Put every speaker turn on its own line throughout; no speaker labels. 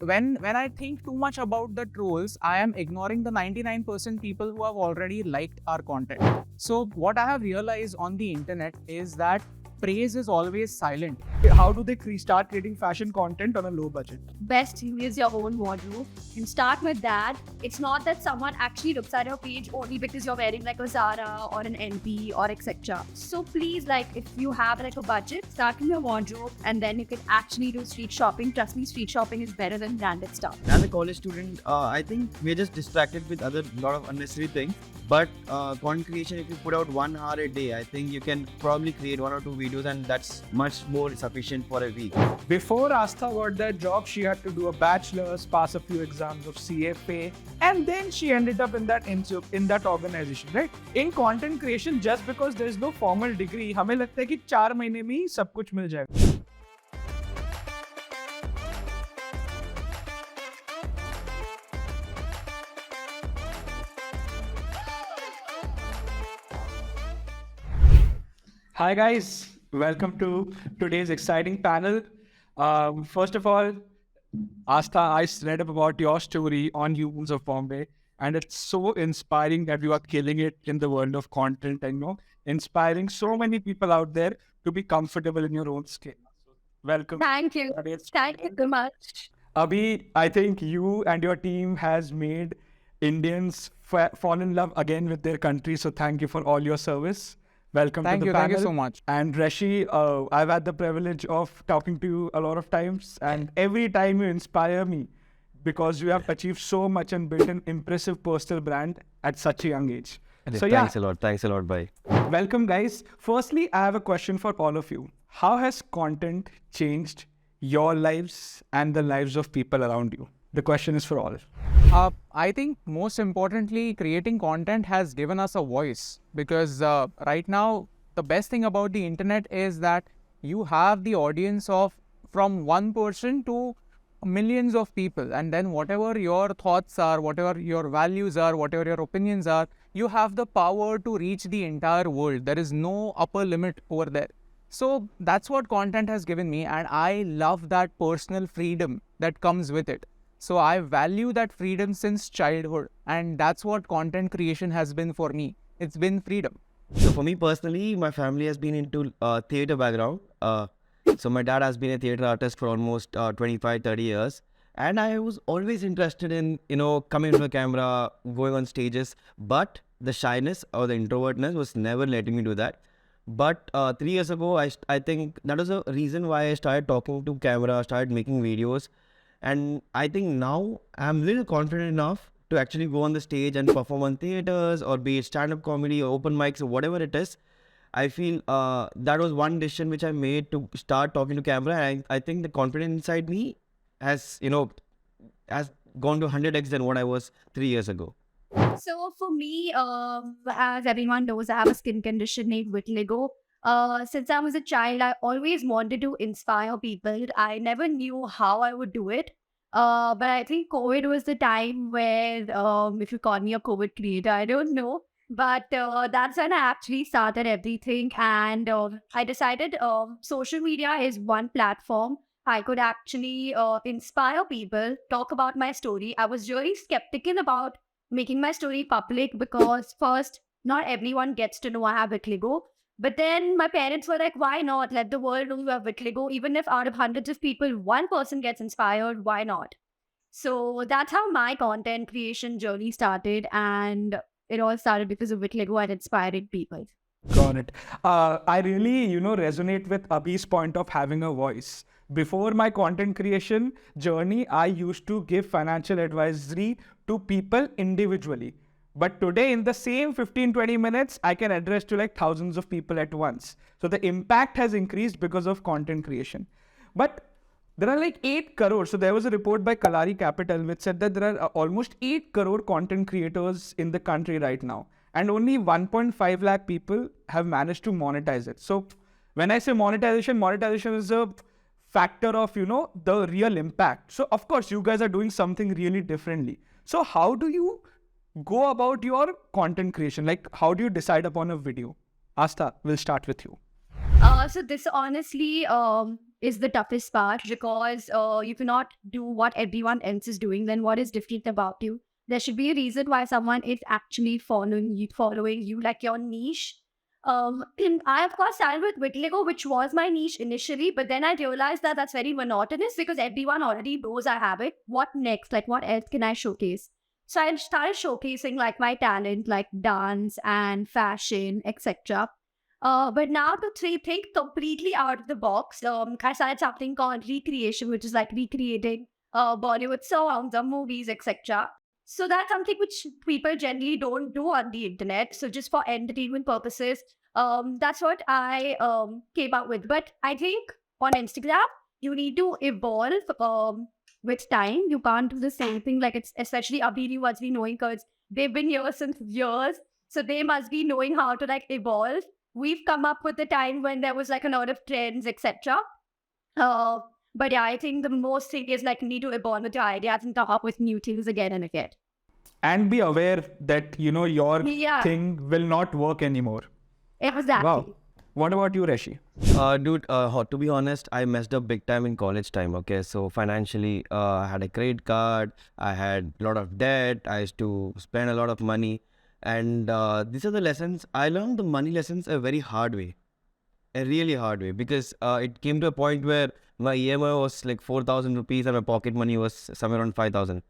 when I think too much about the trolls, I am ignoring the 99% people who have already liked our content. So what I have realized on the internet is that praise is always silent.
How do they start creating fashion content on a low budget?
Best thing is your own wardrobe. You start with that. It's not that someone actually looks at your page only because you're wearing like a Zara or an NP or etc. So please, like, if you have like a budget, start with your wardrobe and then you can actually do street shopping. Trust me, street shopping is better than branded stuff.
As a college student, I think we're just distracted with other lot of unnecessary things. But content creation, if you put out 1 hour a day, I think you can probably create 1 or 2 videos, and that's much more sufficient for a week.
Before Aastha got that job, she had to do a bachelor's, pass a few exams of CFA, and then she ended up in that organization, right? In content creation, just because there is no formal degree, हमें लगता है कि 4 महीने में ही सब कुछ मिल जाएगा. Hi guys, welcome to today's exciting panel. First of all, Aastha, I read up about your story on Humans of Bombay, and it's so inspiring that you are killing it in the world of content and inspiring so many people out there to be comfortable in your own skin. Welcome.
Thank you. Thank you so much.
Abhi, I think you and your team has made Indians fall in love again with their country. So thank you for all your service. Welcome to the panel.
Thank you so much.
And Reshi, I've had the privilege of talking to you a lot of times, and every time you inspire me because you have achieved so much and built an impressive personal brand at such a young age. So
Thanks a lot, bye.
Welcome guys. Firstly, I have a question for all of you. How has content changed your lives and the lives of people around you? The question is for all.
I think most importantly, creating content has given us a voice, because right now the best thing about the internet is that you have the audience of from one person to millions of people, and then whatever your thoughts are, whatever your values are, whatever your opinions are, you have the power to reach the entire world. There is no upper limit over there. So that's what content has given me, and I love that personal freedom that comes with it. So I value that freedom since childhood, and that's what content creation has been for me. It's been freedom.
So for me personally, my family has been into theatre background. So my dad has been a theatre artist for almost 25-30 years. And I was always interested in, coming to the camera, going on stages. But the shyness or the introvertness was never letting me do that. But 3 years ago, I think that was a reason why I started talking to camera, started making videos. And I think now I'm a little confident enough to actually go on the stage and perform on theaters, or be it stand-up comedy or open mics or whatever it is. I feel that was one decision which I made to start talking to camera. And I think the confidence inside me has gone to 100x than what I was 3 years ago.
So for me, as everyone knows, I have a skin condition named vitiligo. Since I was a child, I always wanted to inspire people. I never knew how I would do it. But I think COVID was the time where, if you call me a COVID creator, I don't know. But that's when I actually started everything. And I decided social media is one platform. I could actually inspire people, talk about my story. I was really skeptical about making my story public because first, not everyone gets to know I have vitiligo. But then my parents were like, why not? Let the world know you have vitiligo. Even if out of hundreds of people, one person gets inspired, why not? So that's how my content creation journey started. And it all started because of vitiligo and inspiring people.
Got it. I really, resonate with Abhi's point of having a voice. Before my content creation journey, I used to give financial advisory to people individually. But today, in the same 15-20 minutes, I can address to like thousands of people at once. So the impact has increased because of content creation. But there are like 8 crore. So there was a report by Kalari Capital which said that there are almost 8 crore content creators in the country right now. And only 1.5 lakh people have managed to monetize it. So when I say monetization is a factor of, the real impact. So of course, you guys are doing something really differently. So how do you go about your content creation? Like, how do you decide upon a video? Aastha, we'll start with you.
So this honestly, is the toughest part, because you cannot do what everyone else is doing. Then what is different about you? There should be a reason why someone is actually following you, like your niche. And I of course started with vitiligo, which was my niche initially, but then I realized that that's very monotonous because everyone already knows I have it. What next? Like, what else can I showcase? So I started showcasing like my talent, like dance and fashion, etc. But now to think completely out of the box, I started something called recreation, which is like recreating Bollywood songs or movies, etc. So that's something which people generally don't do on the internet. So just for entertainment purposes, that's what I came up with. But I think on Instagram, you need to evolve with time. You can't do the same thing. Like, it's especially Abhiraj must be knowing, because they've been here since years. So they must be knowing how to like evolve. We've come up with the time when there was like a lot of trends, etc. But yeah, I think the most thing is like need to evolve with your ideas and come up with new things again and again.
And be aware that, you know, your
Yeah.
thing will not work anymore.
Exactly.
Wow. What about you, Reshi?
Dude, to be honest, I messed up big time in college time. Okay, so financially, I had a credit card, I had a lot of debt, I used to spend a lot of money, and these are the lessons I learned. The money lessons a very hard way, a really hard way, because it came to a point where my EMI was like 4,000 rupees and my pocket money was somewhere around 5,000.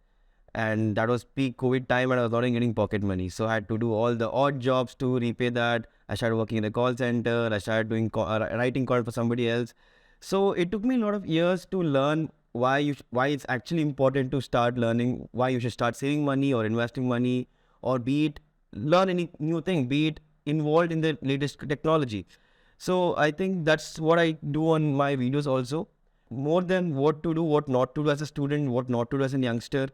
And that was peak COVID time and I was not even getting pocket money. So I had to do all the odd jobs to repay that. I started working in a call center. I started doing writing call for somebody else. So it took me a lot of years to learn why it's actually important to start learning, why you should start saving money or investing money, or be it learn any new thing, be it involved in the latest technology. So I think that's what I do on my videos also. More than what to do, what not to do as a student, what not to do as a youngster.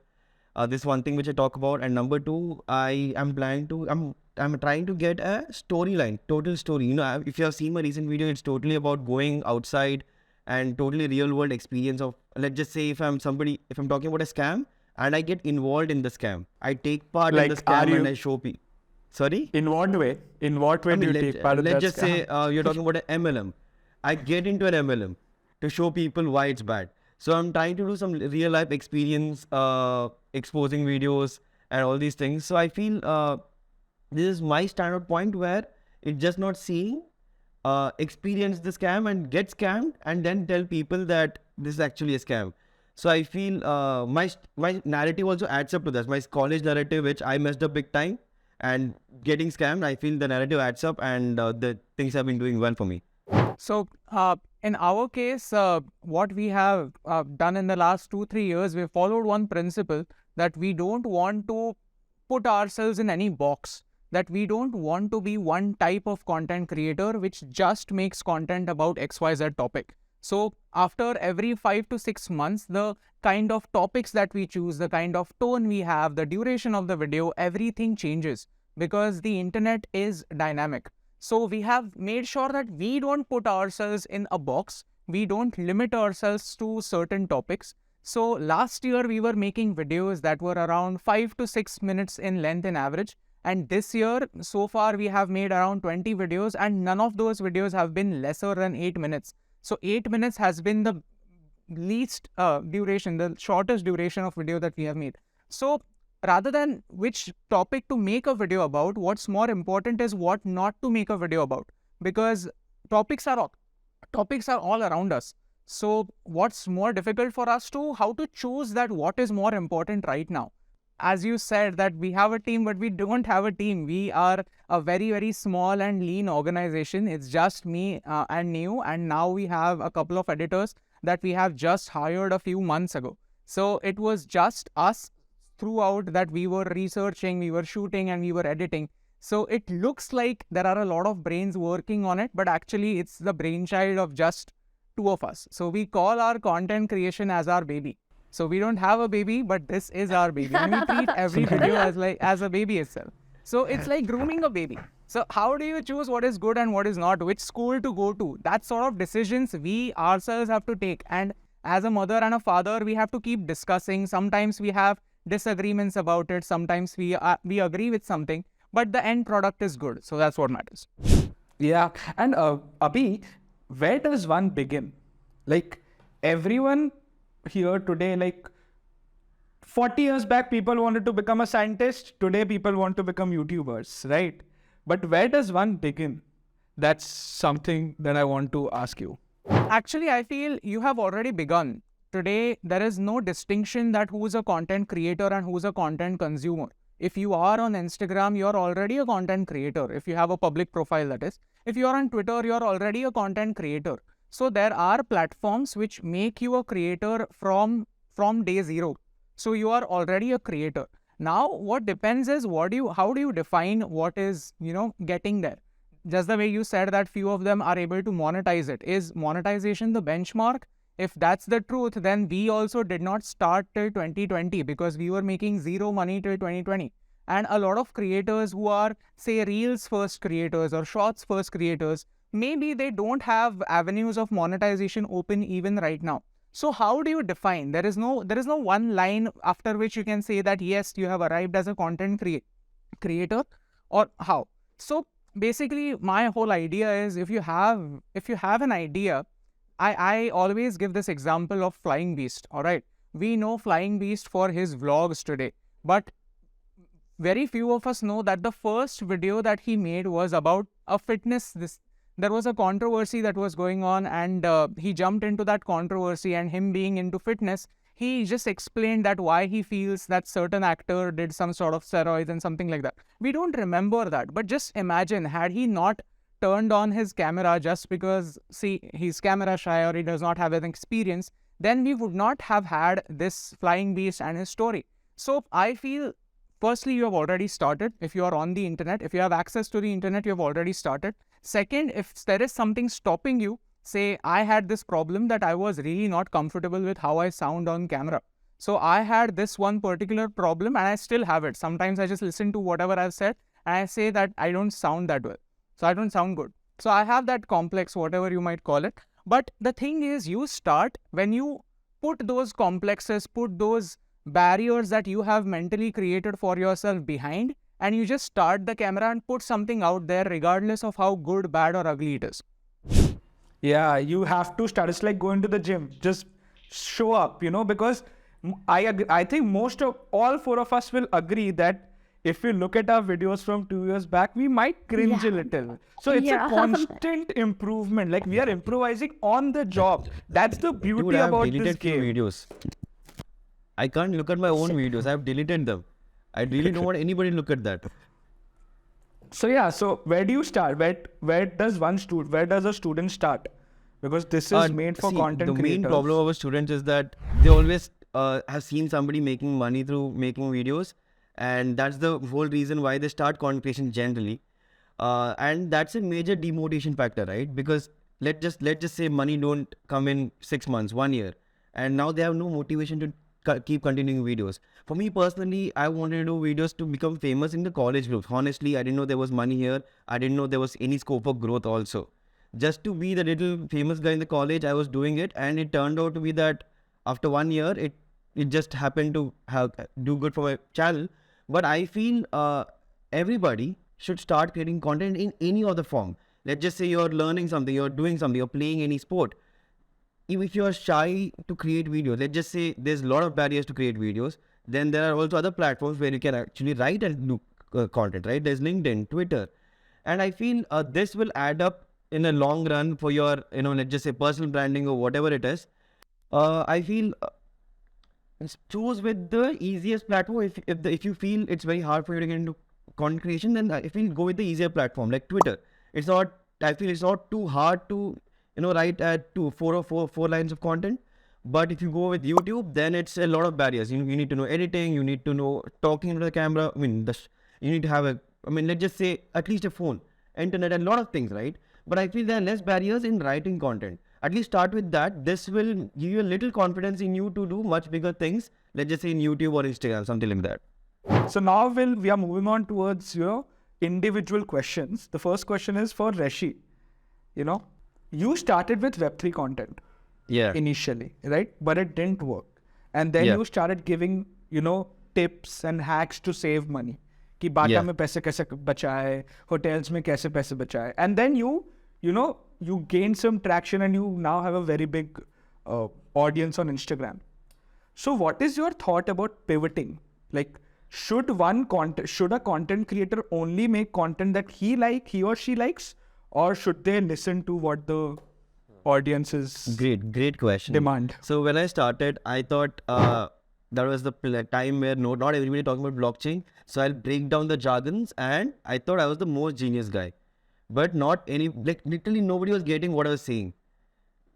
This one thing which I talk about, and number two, I'm trying to get a storyline, total story. You know, if you have seen my recent video, it's totally about going outside and totally real world experience of, let's just say, if I'm talking about a scam and I get involved in the scam, I take part in the scam and I show people. Sorry?
In what way? In what way do you take part in that?
Let's just say you're talking about an MLM. I get into an MLM to show people why it's bad. So I'm trying to do some real life experience, exposing videos and all these things. So I feel this is my standard point where it's just not seeing, experience the scam and get scammed and then tell people that this is actually a scam. So I feel my narrative also adds up to this. My college narrative, which I messed up big time, and getting scammed, I feel the narrative adds up and the things have been doing well for me.
So, in our case, what we have done in the last 2-3 years, we followed one principle that we don't want to put ourselves in any box, that we don't want to be one type of content creator which just makes content about XYZ topic. So, after every 5 to 6 months, the kind of topics that we choose, the kind of tone we have, the duration of the video, everything changes because the internet is dynamic. So we have made sure that we don't put ourselves in a box. We don't limit ourselves to certain topics. So last year we were making videos that were around 5 to 6 minutes in length in average. And this year, so far we have made around 20 videos and none of those videos have been lesser than 8 minutes. So 8 minutes has been the least duration, the shortest duration of video that we have made. So rather than which topic to make a video about, what's more important is what not to make a video about, because topics are all around us. So what's more difficult for us how to choose that what is more important right now. As you said that we have a team, but we don't have a team. We are a very, very small and lean organization. It's just me and Neo, and now we have a couple of editors that we have just hired a few months ago. So it was just us throughout that we were researching, we were shooting and we were editing. So it looks like there are a lot of brains working on it, but actually it's the brainchild of just 2 of us. So we call our content creation as our baby. So we don't have a baby, but this is our baby. And we treat every video as a baby itself. So it's like grooming a baby. So how do you choose what is good and what is not, which school to go to? That sort of decisions we ourselves have to take. And as a mother and a father, we have to keep discussing. Sometimes we have disagreements about it. Sometimes we agree with something, but the end product is good. So that's what matters.
Yeah. And Abhi, where does one begin? Like everyone here today, like 40 years back, people wanted to become a scientist. Today, people want to become YouTubers, right? But where does one begin? That's something that I want to ask you.
Actually, I feel you have already begun. Today, there is no distinction that who's a content creator and who's a content consumer. If you are on Instagram, you're already a content creator. If you have a public profile, that is. If you're on Twitter, you're already a content creator. So there are platforms which make you a creator from day zero. So you are already a creator. Now, what depends is how do you define what is, getting there? Just the way you said that few of them are able to monetize it. Is monetization the benchmark? If that's the truth, then we also did not start till 2020 because we were making zero money till 2020. And a lot of creators who are, say, Reels first creators or Shorts first creators, maybe they don't have avenues of monetization open even right now. So how do you define? There is no one line after which you can say that yes, you have arrived as a content creator, or how. So basically, my whole idea is if you have an idea, I always give this example of Flying Beast. All right, we know Flying Beast for his vlogs today, but very few of us know that the first video that he made was about a fitness. There was a controversy that was going on, and he jumped into that controversy. And him being into fitness, he just explained that why he feels that certain actor did some sort of steroids and something like that. We don't remember that, but just imagine had he not turned on his camera just because, see, he's camera shy or he does not have an experience, then we would not have had this Flying Beast and his story. So I feel, firstly, you have already started. If you are on the internet, if you have access to the internet, you have already started. Second, if there is something stopping you, say I had this problem that I was really not comfortable with how I sound on camera. So I had this one particular problem and I still have it. Sometimes I just listen to whatever I've said and I say that I don't sound that well. So I don't sound good. So I have that complex, whatever you might call it. But the thing is, you start when you put those complexes, put those barriers that you have mentally created for yourself behind, and you just start the camera and put something out there regardless of how good, bad or ugly it is.
Yeah, you have to start. It's like going to the gym. Just show up, because I think most of all four of us will agree that if we look at our videos from 2 years back, we might cringe a little. So it's a constant improvement. Like we are improvising on the job. That's the beauty
Dude,
about
I've
this
deleted few
game.
videos. I can't look at my own videos. I've deleted them. I really don't want anybody to look at that.
So yeah, so where do you start? Where does a student start? Because this is made for content
the
creators.
main problem of our students is that they always have seen somebody making money through making videos, and that's the whole reason why they start content creation generally. And that's a major demotivation factor, right? Because let's just say money don't come in 6 months, 1 year, and now they have no motivation to keep continuing videos. For me personally, I wanted to do videos to become famous in the college groups. Honestly, I didn't know there was money here. I didn't know there was any scope of growth also. Just to be the little famous guy in the college, I was doing it, and it turned out to be that after 1 year, it just happened to do good for my channel. But I feel everybody should start creating content in any other form. Let's just say you're learning something, you're doing something, you're playing any sport. If you're shy to create videos, let's just say there's a lot of barriers to create videos, then there are also other platforms where you can actually write and do content, right? There's LinkedIn, Twitter. And I feel this will add up in a long run for your, let's just say personal branding or whatever it is. I feel choose with the easiest platform. If you feel it's very hard for you to get into content creation, then I feel go with the easier platform like Twitter. I feel it's not too hard to write at four lines of content. But if you go with YouTube, then it's a lot of barriers. You need to know editing, you need to know talking into the camera. I mean, you need to have let's just say at least a phone, internet, and a lot of things, right? But I feel there are less barriers in writing content. At least start with that. This will give you a little confidence in you to do much bigger things. Let's just say in YouTube or Instagram, something like that.
So now we are moving on towards individual questions. The first question is for Reshi. You started with Web3 content initially, right? But it didn't work. And then you started giving, tips and hacks to save money. कि बाटा में पैसे कैसे बचाए, hotels में कैसे पैसे बचाए. And then you gained some traction and you now have a very big audience on Instagram. So what is your thought about pivoting? Like, should a content creator only make content that he or she likes, or should they listen to what the audience's
Great question.
demand?
So when I started, I thought that was the time where not everybody talking about blockchain. So I'll break down the jargons, and I thought I was the most genius guy. But not any, like literally nobody was getting what I was saying.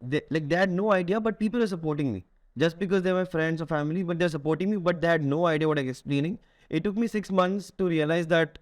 They had no idea, but people are supporting me. Just because they're my friends or family, but they're supporting me, but they had no idea what I'm explaining. It took me 6 months to realize that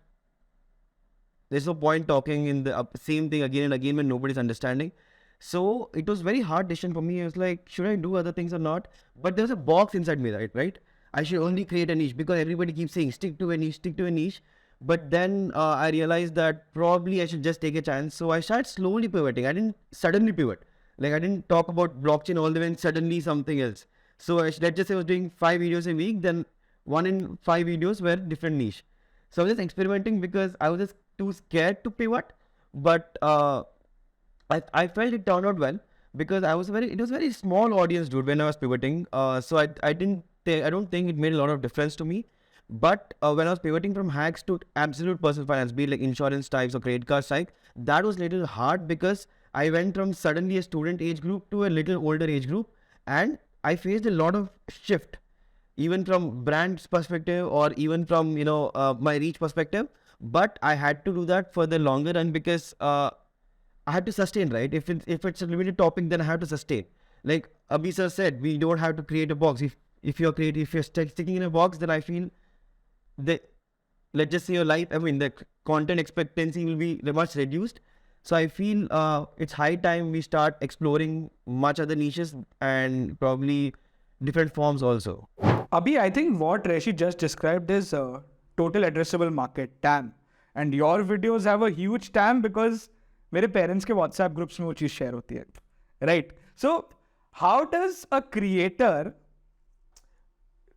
there's no point talking in the same thing again and again when nobody's understanding. So it was very hard decision for me. I was like, should I do other things or not? But there's a box inside me, right? I should only create a niche because everybody keeps saying stick to a niche, stick to a niche. But then I realized that probably I should just take a chance. So I started slowly pivoting. I didn't suddenly pivot. Like I didn't talk about blockchain all the way and suddenly something else. So let's just say I was doing 5 videos a week. Then 1 in 5 videos were different niche. So I was just experimenting because I was just too scared to pivot. But I felt it turned out well because it was very small audience, dude, when I was pivoting. So I don't think it made a lot of difference to me. But when I was pivoting from hacks to absolute personal finance, be it like insurance types or credit card type, that was a little hard because I went from suddenly a student age group to a little older age group, and I faced a lot of shift, even from brand's perspective or even from my reach perspective. But I had to do that for the longer run because I had to sustain, right? If it's a limited topic, then I have to sustain. Like Abhi sir said, we don't have to create a box. If you're sticking in a box, then I feel let's just say your life, the content expectancy will be much reduced. So I feel it's high time we start exploring much other niches and probably different forms also.
Abhi, I think what Reshi just described is total addressable market, TAM. And your videos have a huge TAM because मेरे parents के WhatsApp groups में वो चीज़ share होती है, right? So how does a creator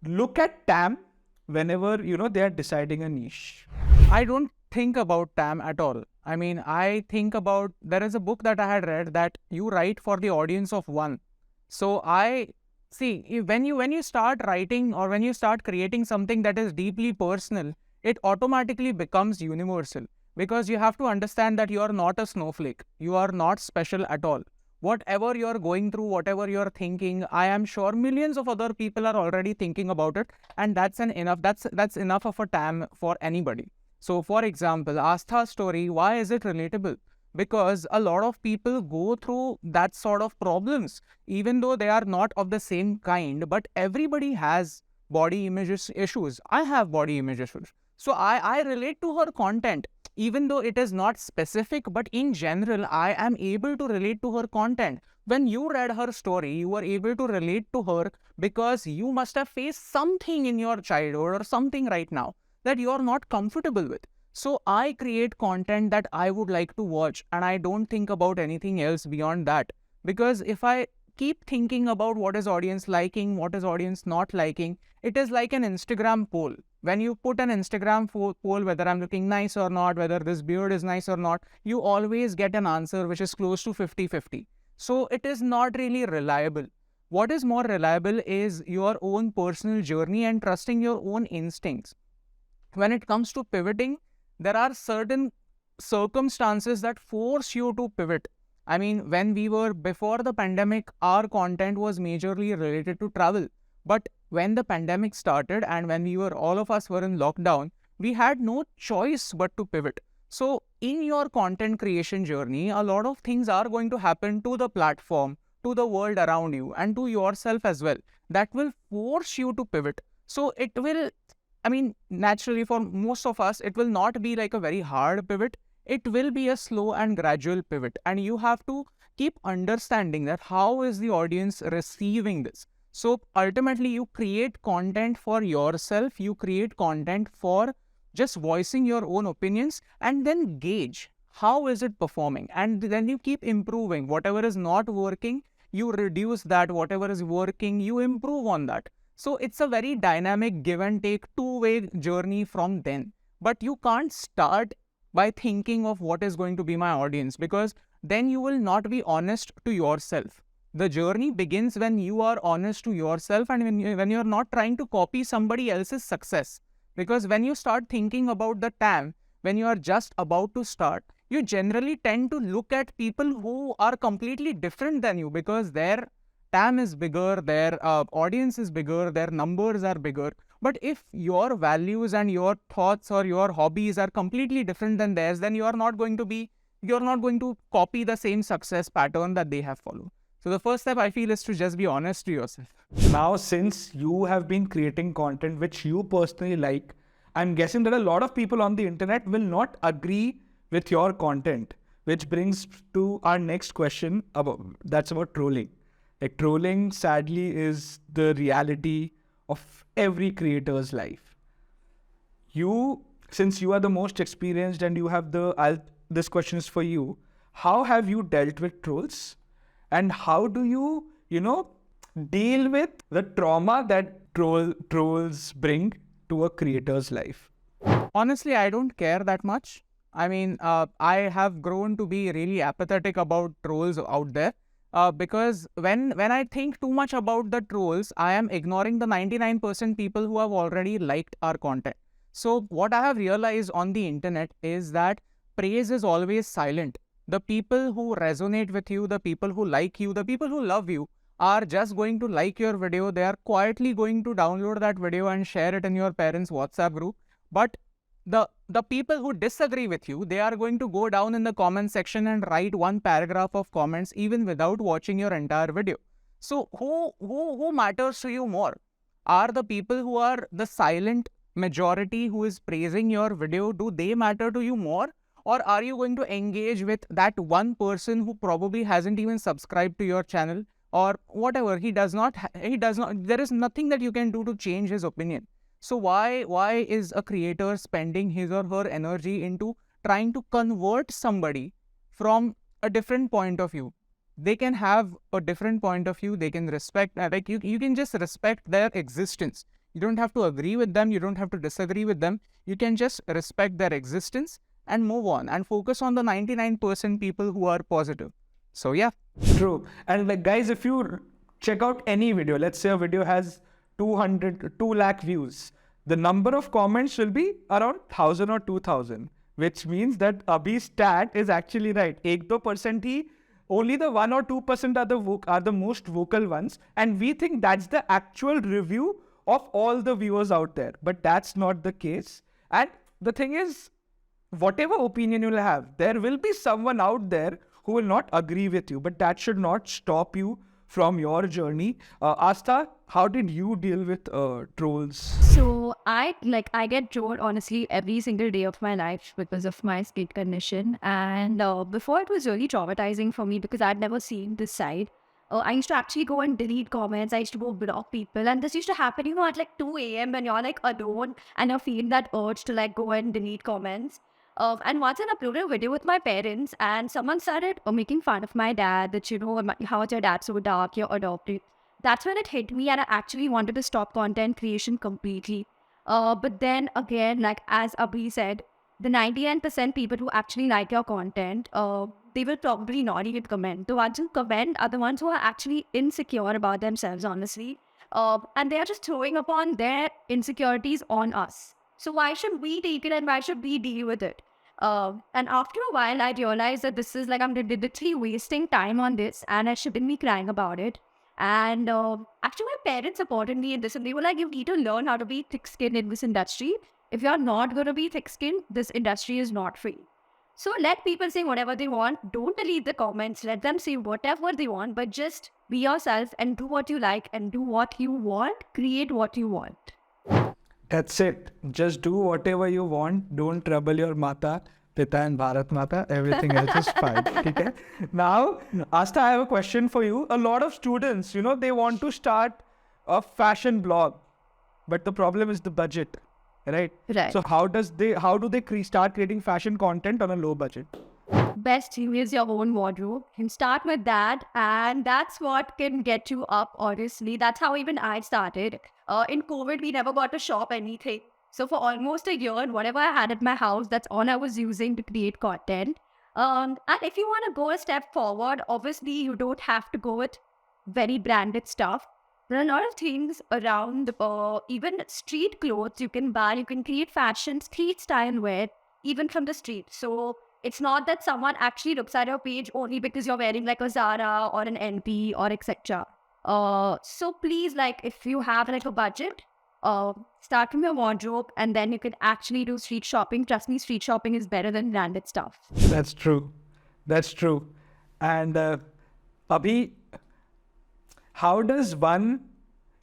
look at TAM whenever they are deciding a niche?
I don't think about TAM at all. I mean, I think about, there is a book that I had read that you write for the audience of one. So I see, when you start writing or when you start creating something that is deeply personal, it automatically becomes universal, because you have to understand that you are not a snowflake. You are not special at all. Whatever you're going through, whatever you're thinking, I am sure millions of other people are already thinking about it, and that's enough of a TAM for anybody. So for example, Aastha's story, why is it relatable? Because a lot of people go through that sort of problems, even though they are not of the same kind, but everybody has body image issues. I have body image issues. So I relate to her content, even though it is not specific, but in general, I am able to relate to her content. When you read her story, you were able to relate to her because you must have faced something in your childhood or something right now that you are not comfortable with. So I create content that I would like to watch, and I don't think about anything else beyond that. Because if I keep thinking about what is audience liking, what is audience not liking, it is like an Instagram poll. When you put an Instagram poll, whether I'm looking nice or not, whether this beard is nice or not, you always get an answer which is close to 50-50. So it is not really reliable. What is more reliable is your own personal journey and trusting your own instincts. When it comes to pivoting, there are certain circumstances that force you to pivot. I mean, when we were before the pandemic, our content was majorly related to travel. But when the pandemic started and when all of us were in lockdown, we had no choice but to pivot. So in your content creation journey, a lot of things are going to happen to the platform, to the world around you, and to yourself as well. That will force you to pivot. So it will, naturally for most of us, it will not be like a very hard pivot. It will be a slow and gradual pivot. And you have to keep understanding that how is the audience receiving this. So ultimately, you create content for yourself. You create content for just voicing your own opinions, and then gauge how is it performing. And then you keep improving. Whatever is not working, you reduce that. Whatever is working, you improve on that. So it's a very dynamic give and take two-way journey from then. But you can't start by thinking of what is going to be my audience, because then you will not be honest to yourself. The journey begins when you are honest to yourself and when you're not trying to copy somebody else's success. Because when you start thinking about the time, when you are just about to start, you generally tend to look at people who are completely different than you because their TAM is bigger, their audience is bigger, their numbers are bigger. But if your values and your thoughts or your hobbies are completely different than theirs, then you're not going to copy the same success pattern that they have followed. So the first step I feel is to just be honest to yourself.
Now, since you have been creating content which you personally like, I'm guessing that a lot of people on the internet will not agree with your content, which brings to our next question that's about trolling. Like, trolling, sadly, is the reality of every creator's life. Since you are the most experienced and you have this question is for you. How have you dealt with trolls? And how do you, deal with the trauma that trolls bring to a creator's life?
Honestly, I don't care that much. I mean, I have grown to be really apathetic about trolls out there. Because when I think too much about the trolls, I am ignoring the 99% people who have already liked our content. So what I have realized on the internet is that praise is always silent. The people who resonate with you, the people who like you, the people who love you are just going to like your video. They are quietly going to download that video and share it in your parents' WhatsApp group. But the people who disagree with you, they are going to go down in the comment section and write one paragraph of comments even without watching your entire video. So who matters to you more? Are the people who are the silent majority who is praising your video, do they matter to you more? Or are you going to engage with that one person who probably hasn't even subscribed to your channel or whatever? There is nothing that you can do to change his opinion. So why is a creator spending his or her energy into trying to convert somebody from a different point of view? They can have a different point of view. They can respect, you can just respect their existence. You don't have to agree with them. You don't have to disagree with them. You can just respect their existence and move on and focus on the 99% people who are positive. So yeah.
True. And guys, if you check out any video, let's say a video has 2 lakh views, the number of comments will be around 1,000 or 2,000, which means that Abhi's stat is actually right. 1-2% only the 1 or 2% are the most vocal ones, and we think that's the actual review of all the viewers out there, but that's not the case. And the thing is, whatever opinion you'll have, there will be someone out there who will not agree with you, but that should not stop you from your journey. Aastha, how did you deal with trolls?
So I get trolled honestly every single day of my life because of my skin condition. And before, it was really traumatizing for me because I'd never seen this side. I used to actually go and delete comments. I used to go block people, and this used to happen, at 2 a.m. when you're alone and you're feeling that urge to go and delete comments. And once I uploaded a video with my parents, and someone started making fun of my dad, that how is your dad so dark, you're adopted. That's when it hit me, and I actually wanted to stop content creation completely. But then again, as Abhi said, the 99% people who actually like your content, they will probably not even comment. The ones who comment are the ones who are actually insecure about themselves, honestly. And they are just throwing upon their insecurities on us. So why should we take it and why should we deal with it? And after a while, I realized that this is I'm literally wasting time on this, and I shouldn't be crying about it. And actually, my parents supported me in this, and they were like, you need to learn how to be thick-skinned in this industry. If you're not going to be thick-skinned, this industry is not for you. So let people say whatever they want. Don't delete the comments. Let them say whatever they want, but just be yourself and do what you like and do what you want. Create what you want.
That's it. Just do whatever you want. Don't trouble your Mata, Pita and Bharat Mata. Everything else is fine. Okay? Now, Aastha, I have a question for you. A lot of students, they want to start a fashion blog, but the problem is the budget, right?
Right.
So how do they start creating fashion content on a low budget?
Best thing is your own wardrobe. You can start with that, and that's what can get you up, honestly. That's how even I started. In COVID, we never got to shop anything. So for almost a year, whatever I had at my house, that's all I was using to create content. And if you want to go a step forward, obviously you don't have to go with very branded stuff. There are a lot of things around, even street clothes you can buy. You can create fashion, street style wear, even from the street. So it's not that someone actually looks at your page only because you're wearing like a Zara or an NP or etc. So please, like, if you have like a budget, start from your wardrobe and then you can actually do street shopping. Trust me, street shopping is better than branded stuff.
That's true. That's true. And Abhi, how does one,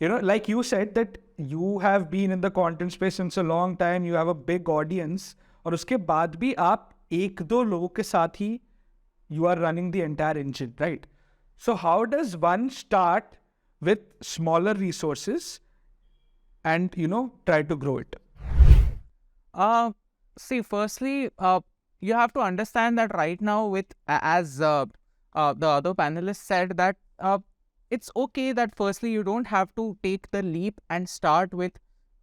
like you said that you have been in the content space since a long time, you have a big audience, और उसके बाद भी आप एक दो लोगों के साथ ही you are running the entire engine, right? So how does one start with smaller resources and, try to grow it?
See, firstly, you have to understand that right now, with as the other panelists said, that it's okay that firstly you don't have to take the leap and start with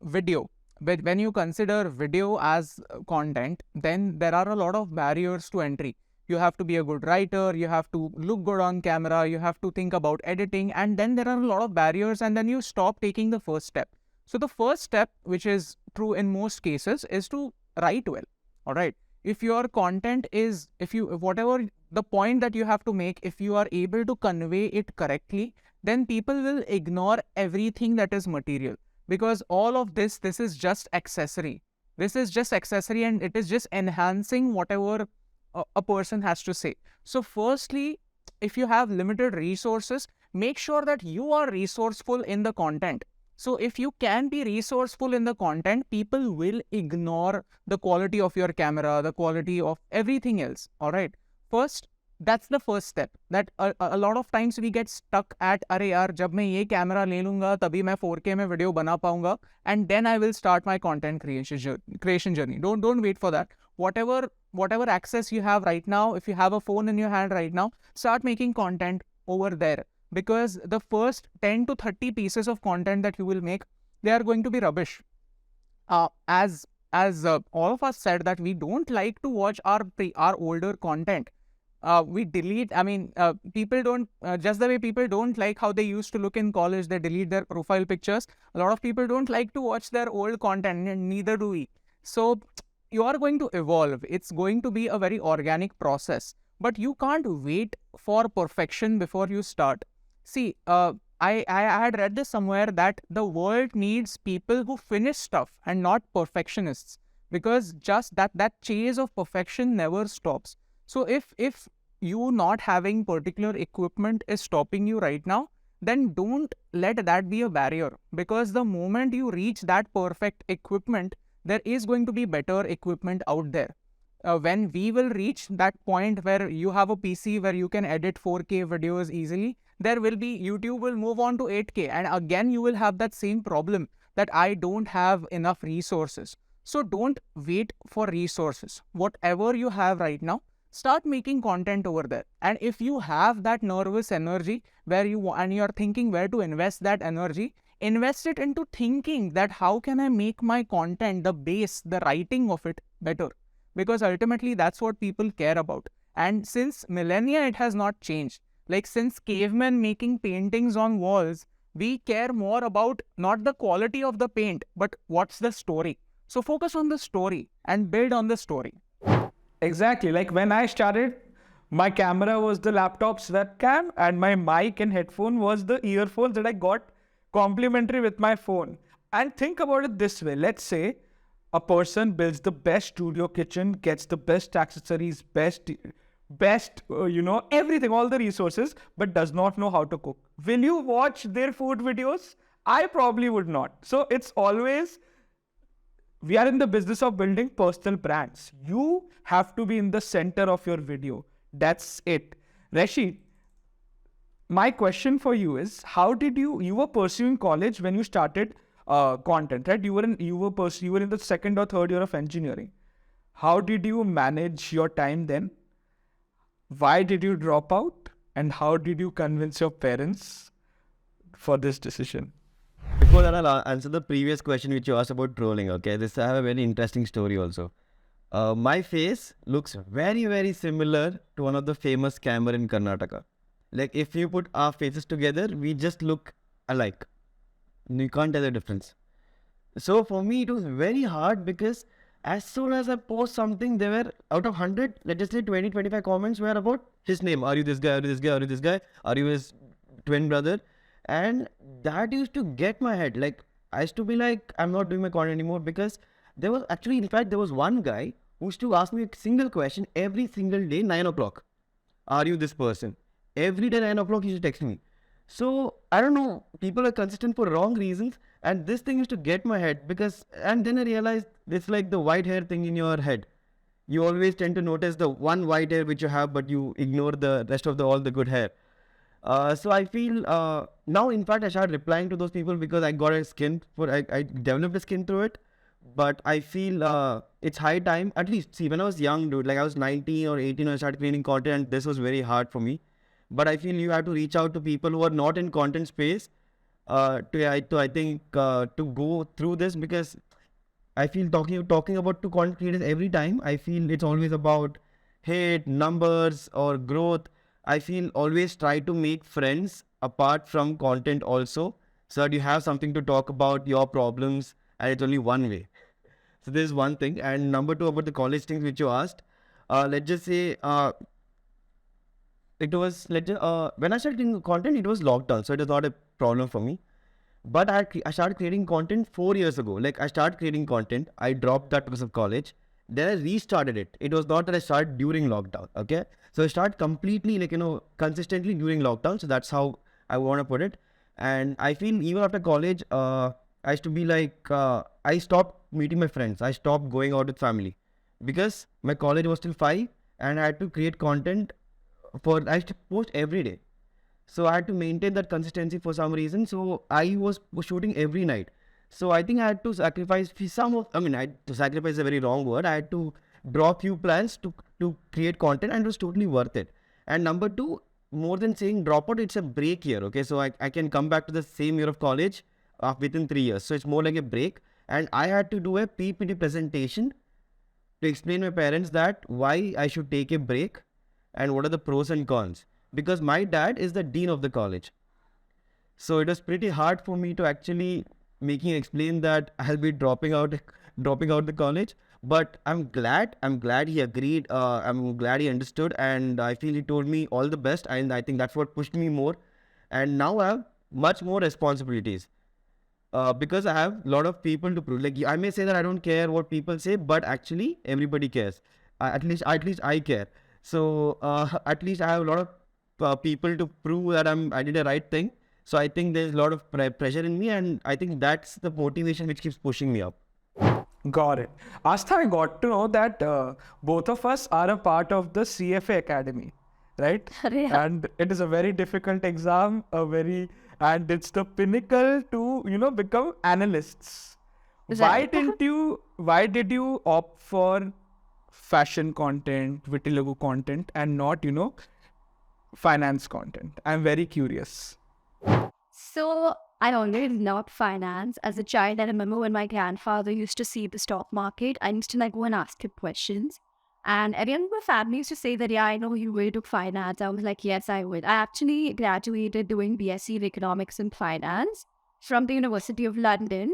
video. But when you consider video as content, then there are a lot of barriers to entry. You have to be a good writer, you have to look good on camera, you have to think about editing, and then there are a lot of barriers, and then you stop taking the first step. So the first step, which is true in most cases, is to write well. All right. If your content is, whatever the point that you have to make, if you are able to convey it correctly, then people will ignore everything that is material, because all of this is just accessory. This is just accessory, and it is just enhancing whatever a person has to say. So firstly, if you have limited resources, make sure that you are resourceful in the content. So if you can be resourceful in the content, people will ignore the quality of your camera, the quality of everything else. All right. First, that's the first step. That a lot of times we get stuck at, अरे यार, जब मैं ये camera ले लूँगा, तभी मैं 4K में video बना पाऊँगा, and then I will start my content creation journey. Don't wait for that. Whatever access you have right now, if you have a phone in your hand right now, start making content over there. Because the first 10 to 30 pieces of content that you will make, they are going to be rubbish. As all of us said, that we don't like to watch our older content. We delete, people don't, just the way people don't like how they used to look in college, they delete their profile pictures. A lot of people don't like to watch their old content, and neither do we. So you are going to evolve. It's going to be a very organic process, but you can't wait for perfection before you start. See, I had read this somewhere, that the world needs people who finish stuff and not perfectionists, because just that chase of perfection never stops. So if you not having particular equipment is stopping you right now, then don't let that be a barrier, because the moment you reach that perfect equipment, there is going to be better equipment out there. When we will reach that point where you have a PC where you can edit 4K videos easily, YouTube will move on to 8K, and again you will have that same problem, that I don't have enough resources. So don't wait for resources. Whatever you have right now, start making content over there. And if you have that nervous energy where and you're thinking where to invest that energy, invest it into thinking that how can I make my content, the base, the writing of it better. Because ultimately that's what people care about. And since millennia, it has not changed. Like since cavemen making paintings on walls, we care more about not the quality of the paint, but what's the story. So focus on the story and build on the story.
Exactly. Like when I started, my camera was the laptop's webcam, and my mic and headphone was the earphones that I got complimentary with my phone. And think about it this way. Let's say a person builds the best studio kitchen, gets the best accessories, best, everything, all the resources, but does not know how to cook. Will you watch their food videos? I probably would not. So it's always, we are in the business of building personal brands. You have to be in the center of your video. That's it. Reshi, my question for you is, how did you were pursuing college when you started content, right? You were in the second or third year of engineering. How did you manage your time then? Why did you drop out? And how did you convince your parents for this decision?
Before that, I'll answer the previous question which you asked about trolling. Okay, I have a very interesting story also. My face looks very, very similar to one of the famous scammer in Karnataka. Like if you put our faces together, we just look alike. You can't tell the difference. So for me, it was very hard because as soon as I post something, there were out of 100, let's just say 20, 25 comments were about his name. Are you this guy? Are you this guy? Are you this guy? Are you his twin brother? And that used to get my head. Like I used to be like, I'm not doing my content anymore because there was actually, in fact, there was one guy who used to ask me a single question every single day, 9 o'clock. Are you this person? Every day, 9 o'clock, he used to text me. So I don't know, people are consistent for wrong reasons, and this thing used to get my head because, and then I realized it's like the white hair thing in your head. You always tend to notice the one white hair which you have, but you ignore the rest of the all the good hair. So I feel now, in fact, I started replying to those people because I got a skin for I developed a skin through it. But I feel it's high time. At least see, when I was young, dude, like I was 19 or 18, when I started creating content, and this was very hard for me. But I feel you have to reach out to people who are not in content space I think to go through this, because I feel talking about to content creators every time, I feel it's always about hate, numbers or growth. I feel always try to make friends apart from content also, so that you have something to talk about your problems, and it's only one way. So this is one thing. And number two, about the college things which you asked, let's just say it was when I started creating content, it was lockdown, so it was not a problem for me. But I started creating content 4 years ago. Like I started creating content, I dropped that because of college. Then I restarted it. It was not that I started during lockdown. Okay, so I started completely consistently during lockdown. So that's how I want to put it. And I feel even after college, I used to be like I stopped meeting my friends. I stopped going out with family because my college was till 5, and I had to create content I used to post every day. So I had to maintain that consistency for some reason. So I was shooting every night. So I think I had to sacrifice to sacrifice is a very wrong word. I had to drop few plans to create content, and it was totally worth it. And number two, more than saying drop out, it's a break year. Okay, so I can come back to the same year of college within 3 years. So it's more like a break. And I had to do a PPT presentation to explain my parents that why I should take a break and what are the pros and cons, because my dad is the dean of the college. So it was pretty hard for me to actually making explain that I'll be dropping out the college. But I'm glad he agreed. I'm glad he understood, and I feel he told me all the best, and I think that's what pushed me more. And now I have much more responsibilities because I have a lot of people to prove. Like I may say that I don't care what people say, but actually everybody cares. At least I care. So at least I have a lot of people to prove that I did the right thing. So I think there's a lot of pressure in me, and I think that's the motivation which keeps pushing me up.
Got it. Astha, I got to know that both of us are a part of the CFA Academy, right?
Yeah.
And it is a very difficult exam, and it's the pinnacle to, become analysts.
Right.
Why did you opt for fashion content, vitiligo content, and not, finance content? I'm very curious.
So I always loved finance. As a child, I remember when my grandfather used to see the stock market, I used to go and ask him questions. And everyone in my family used to say that, yeah, I know you will do finance. I was like, yes, I would. I actually graduated doing BSc of Economics and Finance from the University of London.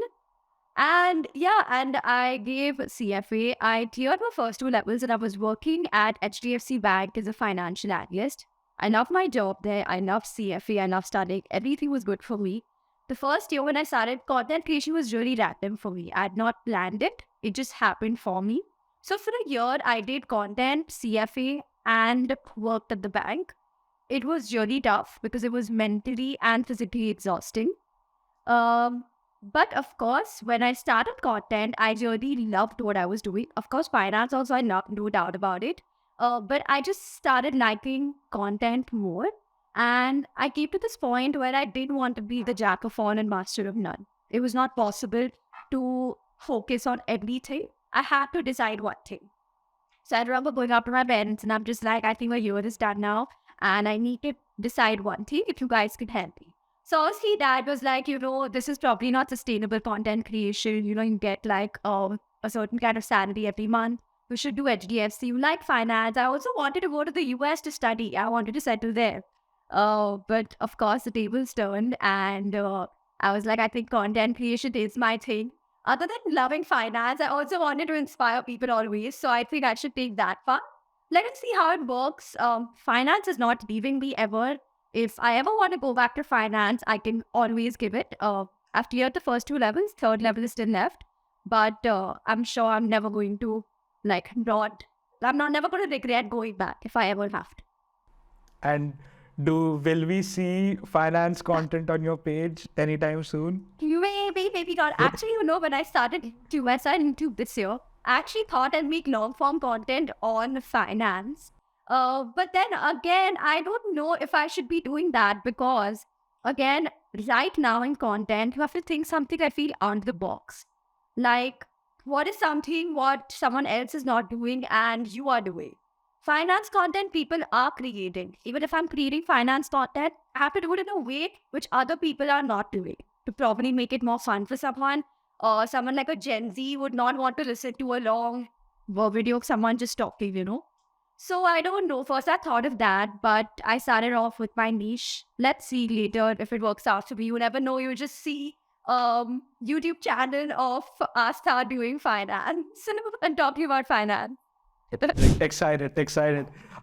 And yeah, and I gave CFA. I cleared my first 2 levels, and I was working at HDFC Bank as a financial analyst. I love my job there. I love CFA. I love studying. Everything was good for me. The first year when I started, content creation was really random for me. I had not planned it. It just happened for me. So for a year, I did content, CFA, and worked at the bank. It was really tough because it was mentally and physically exhausting. But of course, when I started content, I really loved what I was doing. Of course, finance also, I loved, no doubt about it. But I just started liking content more. And I came to this point where I didn't want to be the jack of all and master of none. It was not possible to focus on everything. I had to decide one thing. So I remember going up to my parents and I'm just like, I think my year is done now. And I need to decide one thing if you guys could help me. So obviously dad was like, this is probably not sustainable content creation. You get like a certain kind of salary every month. You should do HDFC. You like finance. I also wanted to go to the US to study. I wanted to settle there. But of course, the tables turned, and I was like, I think content creation is my thing. Other than loving finance, I also wanted to inspire people always. So I think I should take that path. Let us see how it works. Finance is not leaving me ever. If I ever want to go back to finance, I can always give it. I've cleared the first 2 levels, third level is still left. But I'm sure I'm never going to, I'm not never going to regret going back if I ever have to.
And will we see finance content on your page anytime soon?
Maybe not. Actually, when I started YouTube this year, I actually thought I'd make long form content on finance. But then again, I don't know if I should be doing that because, again, right now in content, you have to think something I feel out of the box. Like, what is something what someone else is not doing and you are doing? Finance content people are creating. Even if I'm creating finance content, I have to do it in a way which other people are not doing to probably make it more fun for someone. Or someone like a Gen Z would not want to listen to a long video of someone just talking. So I don't know. First, I thought of that, but I started off with my niche. Let's see later if it works out for me. You never know. You just see YouTube channel of Aastha doing finance and talking about finance.
Excited.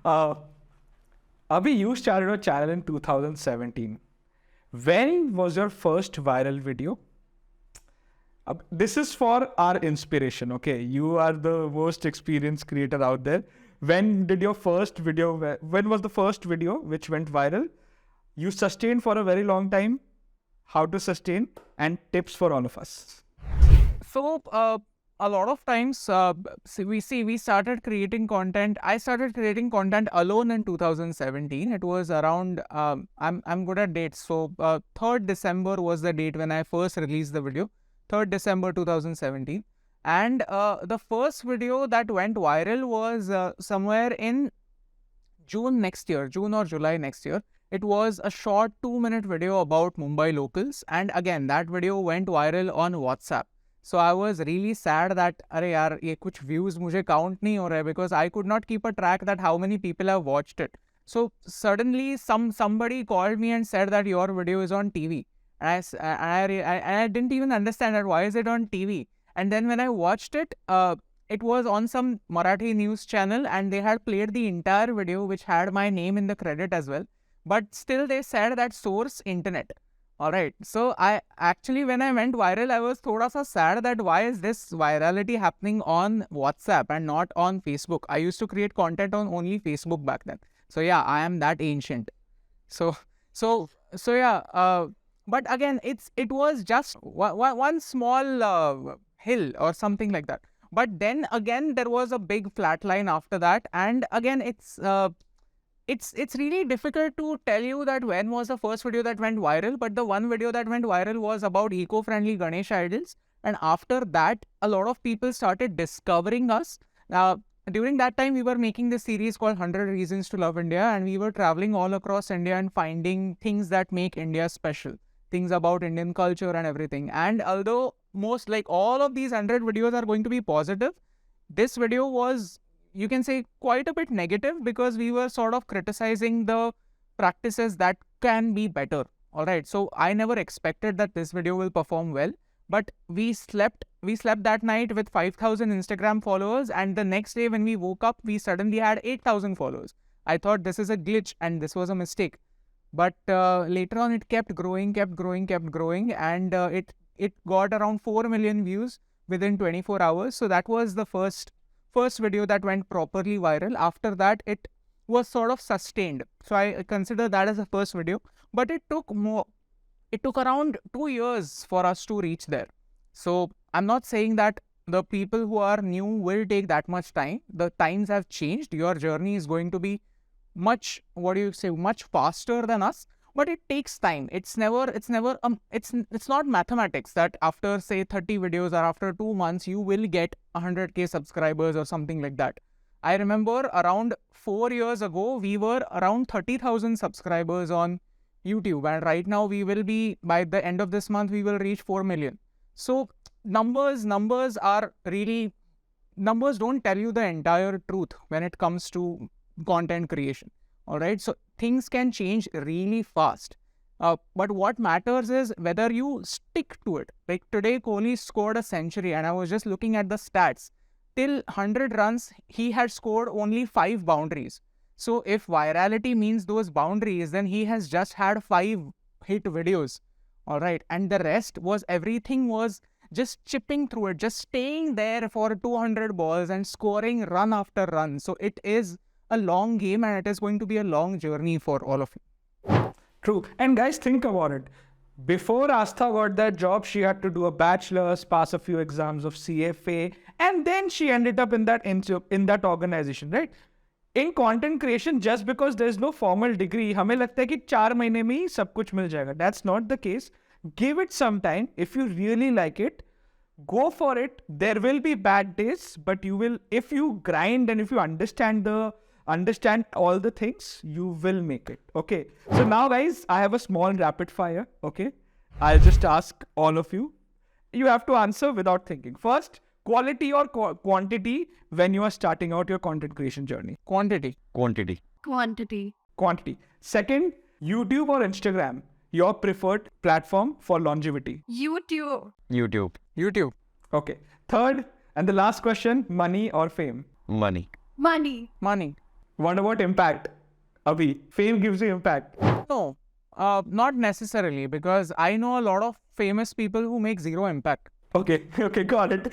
Abhi, you started a channel in 2017. When was your first viral video? This is for our inspiration, okay? You are the most experienced creator out there. When was the first video which went viral? You sustained for a very long time. How to sustain and tips for all of us.
So, a lot of times, we started creating content. I started creating content alone in 2017. It was around, I'm good at dates. So, 3rd December was the date when I first released the video. 3rd December 2017. And the first video that went viral was somewhere in June or July next year. It was a short 2-minute video about Mumbai locals. And again, that video went viral on WhatsApp. So I was really sad that, अरे यार ये कुछ views मुझे count नहीं हो रहे because I could not keep a track that how many people have watched it. So suddenly somebody called me and said that your video is on TV. And I didn't even understand that why is it on TV. And then when I watched it, it was on some Marathi news channel and they had played the entire video which had my name in the credit as well. But still they said that source internet. Alright, so when I went viral, I was thoda sa sad that why is this virality happening on WhatsApp and not on Facebook. I used to create content on only Facebook back then. So yeah, I am that ancient. So yeah, but again, it was just one small hill or something like that. But then again, there was a big flat line after that. And again, it's really difficult to tell you that when was the first video that went viral, but the one video that went viral was about eco-friendly Ganesh idols. And after that, a lot of people started discovering us. During that time, we were making this series called 100 Reasons to Love India, and we were traveling all across India and finding things that make India special, things about Indian culture and everything. And although all of these 100 videos are going to be positive, this video was, you can say, quite a bit negative because we were sort of criticizing the practices that can be better. Alright, so I never expected that this video will perform well, but we slept that night with 5,000 Instagram followers, and the next day when we woke up, we suddenly had 8,000 followers. I thought this is a glitch and this was a mistake. But later on, it kept growing, and it got around 4 million views within 24 hours. So that was the first video that went properly viral. After that, it was sort of sustained. So I consider that as the first video. But it took around 2 years for us to reach there. So I'm not saying that the people who are new will take that much time. The times have changed. Your journey is going to be much faster than us, but it takes time. It's not mathematics that after say 30 videos or after 2 months you will get 100k subscribers or something like that. I remember around 4 years ago we were around 30,000 subscribers on YouTube, and right now we will be, by the end of this month, we will reach 4 million. So numbers don't tell you the entire truth when it comes to content creation. All right. So things can change really fast. But what matters is whether you stick to it. Like today, Kohli scored a century, and I was just looking at the stats. Till 100 runs, he had scored only 5 boundaries. So if virality means those boundaries, then he has just had 5 hit videos. All right. And the rest was everything was just chipping through it, just staying there for 200 balls and scoring run after run. So it is a long game, and it is going to be a long journey for all of you.
True. And guys, think about it. Before Aastha got that job, she had to do a bachelor's, pass a few exams of CFA, and then she ended up in that organization, right? In content creation, just because there's no formal degree, हमें लगता है कि 4 महीने में ही सब कुछ मिल जाएगा. That's not the case. Give it some time. If you really like it, go for it. There will be bad days, but you will, if you grind and if you understand all the things, you will make it. Okay. So now guys, I have a small rapid fire. Okay. I'll just ask all of you. You have to answer without thinking. First, quality or quantity when you are starting out your content creation journey?
Quantity.
Quantity.
Quantity.
Quantity. Second, YouTube or Instagram, your preferred platform for longevity?
YouTube.
YouTube.
YouTube.
Okay. Third, and the last question, money or fame?
Money.
Money.
Money.
What about impact? Abhi, fame gives you impact.
No, not necessarily, because I know a lot of famous people who make zero impact.
Okay, got it.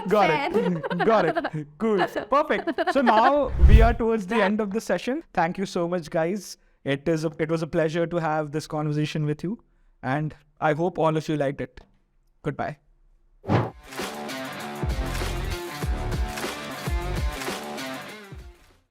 Got it. Cool. Perfect. So now we are towards the end of the session. Thank you so much, guys. It was a pleasure to have this conversation with you, and I hope all of you liked it. Goodbye.